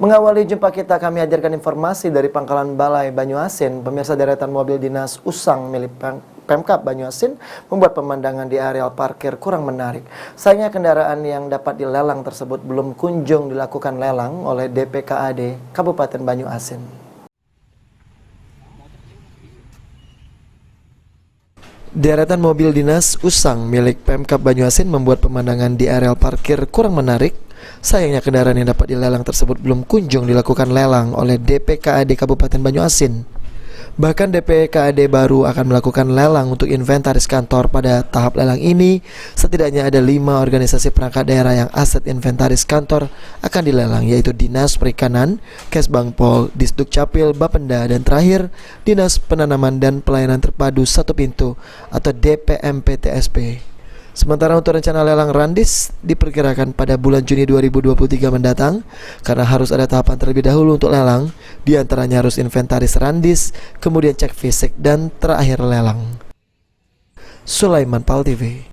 Mengawali jumpa kita, kami hadirkan informasi dari Pangkalan Balai Banyuasin. Pemirsa, deretan mobil dinas usang milik Pemkab Banyuasin membuat pemandangan di areal parkir kurang menarik. Sayangnya kendaraan yang dapat dilelang tersebut belum kunjung dilakukan lelang oleh DPKAD Kabupaten Banyuasin. Deretan mobil dinas usang milik Pemkab Banyuasin membuat pemandangan di areal parkir kurang menarik. Sayangnya kendaraan yang dapat dilelang tersebut belum kunjung dilakukan lelang oleh DPKAD Kabupaten Banyuasin. Bahkan DPKAD baru akan melakukan lelang untuk inventaris kantor. Pada tahap lelang ini, setidaknya ada 5 organisasi perangkat daerah yang aset inventaris kantor akan dilelang, yaitu Dinas Perikanan, Kesbangpol, Disduk Capil, Bapenda, dan terakhir Dinas Penanaman dan Pelayanan Terpadu Satu Pintu atau DPMPTSP. Sementara untuk rencana lelang Randis diperkirakan pada bulan Juni 2023 mendatang, karena harus ada tahapan terlebih dahulu untuk lelang, diantaranya harus inventaris Randis, kemudian cek fisik, dan terakhir lelang. Sulaiman Pal TV.